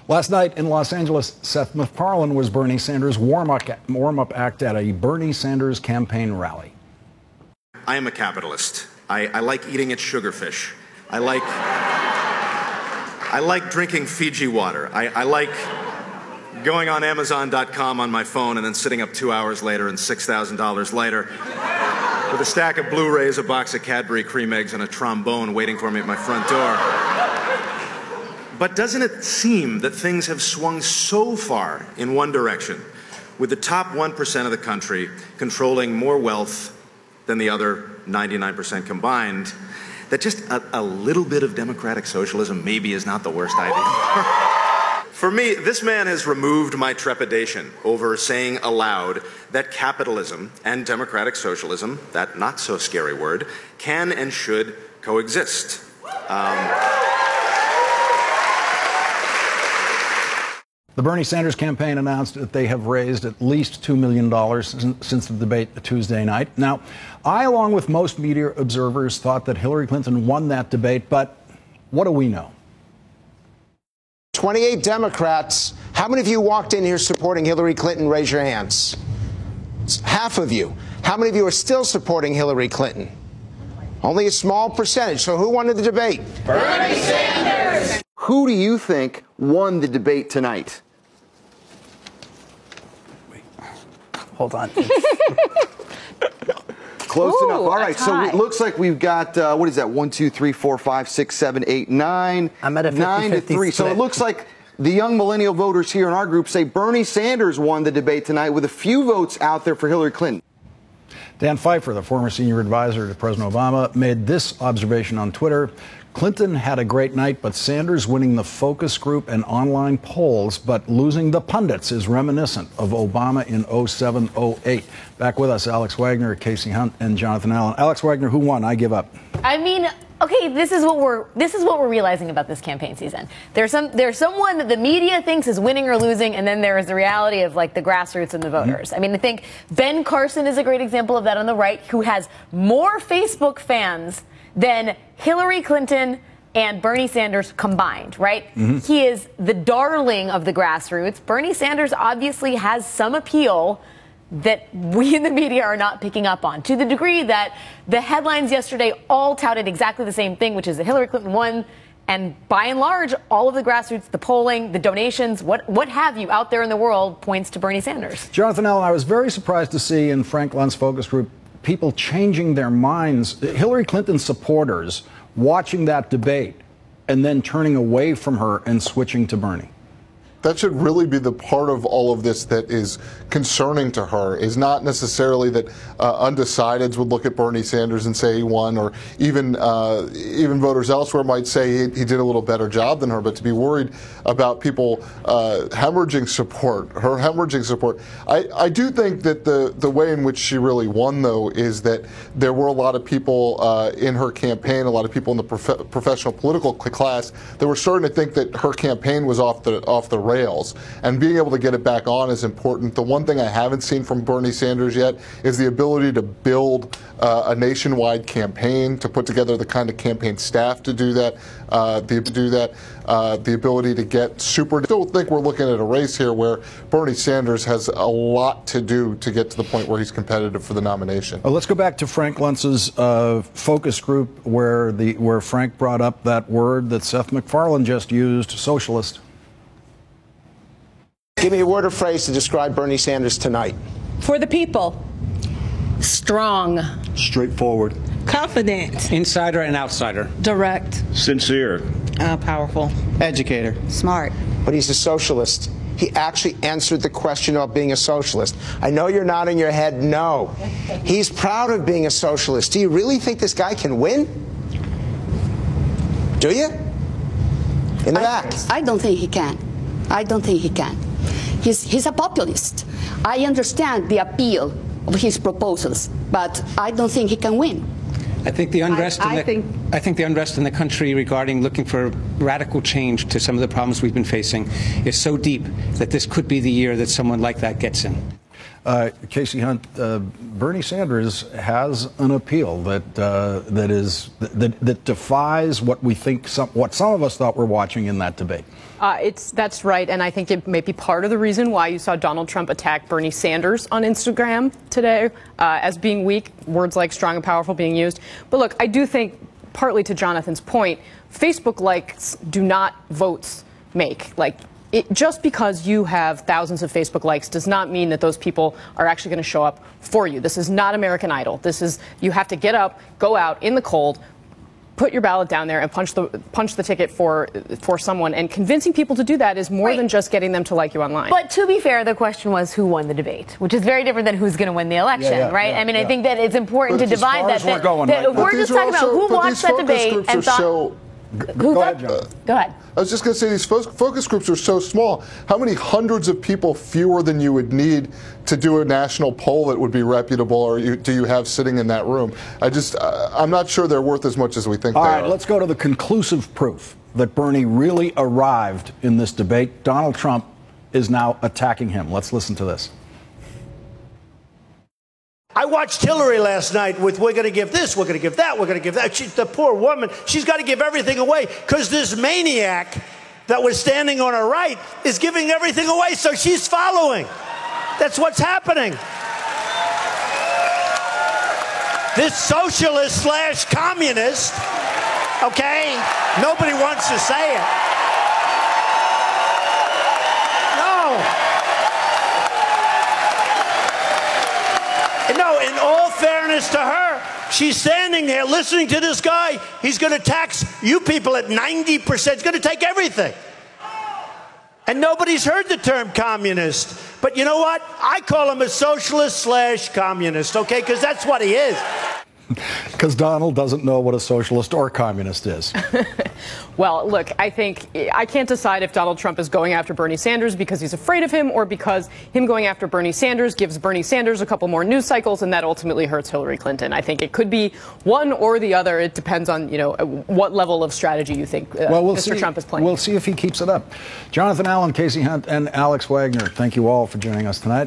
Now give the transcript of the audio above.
Last night in Los Angeles, Seth MacFarlane was Bernie Sanders' warm-up act at a Bernie Sanders campaign rally. I am a capitalist. I like eating at Sugarfish. I like drinking Fiji water. I like going on Amazon.com on my phone and then sitting up 2 hours later and $6,000 later with a stack of Blu-rays, a box of Cadbury cream eggs, and a trombone waiting for me at my front door. But doesn't it seem that things have swung so far in one direction, with the top 1% of the country controlling more wealth than the other 99% combined, that just a little bit of democratic socialism maybe is not the worst idea? For me, this man has removed my trepidation over saying aloud that capitalism and democratic socialism, that not so scary word, can and should coexist. The Bernie Sanders campaign announced that they have raised at least $2 million since the debate Tuesday night. Now, I, along with most media observers, thought that Hillary Clinton won that debate, but what do we know? 28 Democrats. How many of you walked in here supporting Hillary Clinton? Raise your hands. It's half of you. How many of you are still supporting Hillary Clinton? Only a small percentage. So who won the debate? Bernie Sanders! Who do you think won the debate tonight? Hold on. Close enough. All right, so it looks like we've got, what is that, 1, 2, 3, 4, 5, 6, 7, 8, 9. I'm at a 9 to 3. So it looks like the young millennial voters here in our group say Bernie Sanders won the debate tonight with a few votes out there for Hillary Clinton. Dan Pfeiffer, the former senior advisor to President Obama, made this observation on Twitter. Clinton had a great night, but Sanders winning the focus group and online polls, but losing the pundits is reminiscent of Obama in 07-08. Back with us, Alex Wagner, Kasie Hunt, and Jonathan Allen. Alex Wagner, who won? I give up. I mean, okay, this is what we're realizing about this campaign season. There's someone that the media thinks is winning or losing, and then there is the reality of like the grassroots and the voters. I mean, I think Ben Carson is a great example of that on the right, who has more Facebook fans than Hillary Clinton and Bernie Sanders combined, right? He is the darling of the grassroots. Bernie Sanders obviously has some appeal that we in the media are not picking up on, to the degree that the headlines yesterday all touted exactly the same thing, which is that Hillary Clinton won, and by and large, all of the grassroots, the polling, the donations, what have you out there in the world points to Bernie Sanders. Jonathan Allen, I was very surprised to see in Frank Lunt's focus group people changing their minds. Hillary Clinton supporters watching that debate and then turning away from her and switching to Bernie. That should really be the part of all of this that is concerning to her, is not necessarily that undecideds would look at Bernie Sanders and say he won, or even voters elsewhere might say he did a little better job than her, but to be worried about people hemorrhaging support, her hemorrhaging support. I do think that the way in which she really won, though, is that there were a lot of people in her campaign, a lot of people in the professional political class that were starting to think that her campaign was off the rails, and being able to get it back on is important. The one thing I haven't seen from Bernie Sanders yet is the ability to build a nationwide campaign, to put together the kind of campaign staff to do that, the ability to get super. I still think we're looking at a race here where Bernie Sanders has a lot to do to get to the point where he's competitive for the nomination. Let's go back to Frank Luntz's focus group, where Frank brought up that word that Seth MacFarlane just used, socialist. Give me a word or phrase to describe Bernie Sanders tonight. For the people. Strong. Straightforward. Confident. Insider and outsider. Direct. Sincere. Powerful. Educator. Smart. But he's a socialist. He actually answered the question about being a socialist. I know you're nodding your head no. He's proud of being a socialist. Do you really think this guy can win? Do you? In the back. I don't think he can. I don't think he can. He's a populist. I understand the appeal of his proposals, but I don't think he can win. I think the unrest I think the unrest in the country regarding looking for radical change to some of the problems we've been facing is so deep that this could be the year that someone like that gets in. Kasie Hunt, Bernie Sanders has an appeal that defies what we think what some of us thought we're watching in that debate. That's right, and I think it may be part of the reason why you saw Donald Trump attack Bernie Sanders on Instagram today as being weak, words like strong and powerful being used. But look, I do think, partly to Jonathan's point, Facebook likes do not votes make. Just because you have thousands of Facebook likes does not mean that those people are actually going to show up for you. This is not American Idol. You have to get up, go out in the cold, put your ballot down there and punch the ticket for someone. And convincing people to do that is more than just getting them to like you online. But to be fair, the question was who won the debate, which is very different than who's going to win the election, right? I mean, I think that it's important to divide that. We're just talking about who watched that debate and thought. Go ahead, John. Go ahead. I was just going to say these focus groups are so small. How many hundreds of people fewer than you would need to do a national poll that would be reputable, or do you have sitting in that room? I'm not sure they're worth as much as we think they are. All right, let's go to the conclusive proof that Bernie really arrived in this debate. Donald Trump is now attacking him. Let's listen to this. I watched Hillary last night with we're going to give this, we're going to give that, we're going to give that. The poor woman, she's got to give everything away because this maniac that was standing on her right is giving everything away, so she's following. That's what's happening. This socialist / communist, okay, nobody wants to say it. No, in all fairness to her, she's standing there listening to this guy. He's going to tax you people at 90%. He's going to take everything. And nobody's heard the term communist. But you know what? I call him a socialist / communist, okay? Because that's what he is. Because Donald doesn't know what a socialist or communist is. Well, look, I think I can't decide if Donald Trump is going after Bernie Sanders because he's afraid of him or because him going after Bernie Sanders gives Bernie Sanders a couple more news cycles and that ultimately hurts Hillary Clinton. I think it could be one or the other. It depends on, what level of strategy you think Mr. Trump is playing. We'll see if he keeps it up. Jonathan Allen, Kasie Hunt, and Alex Wagner, thank you all for joining us tonight.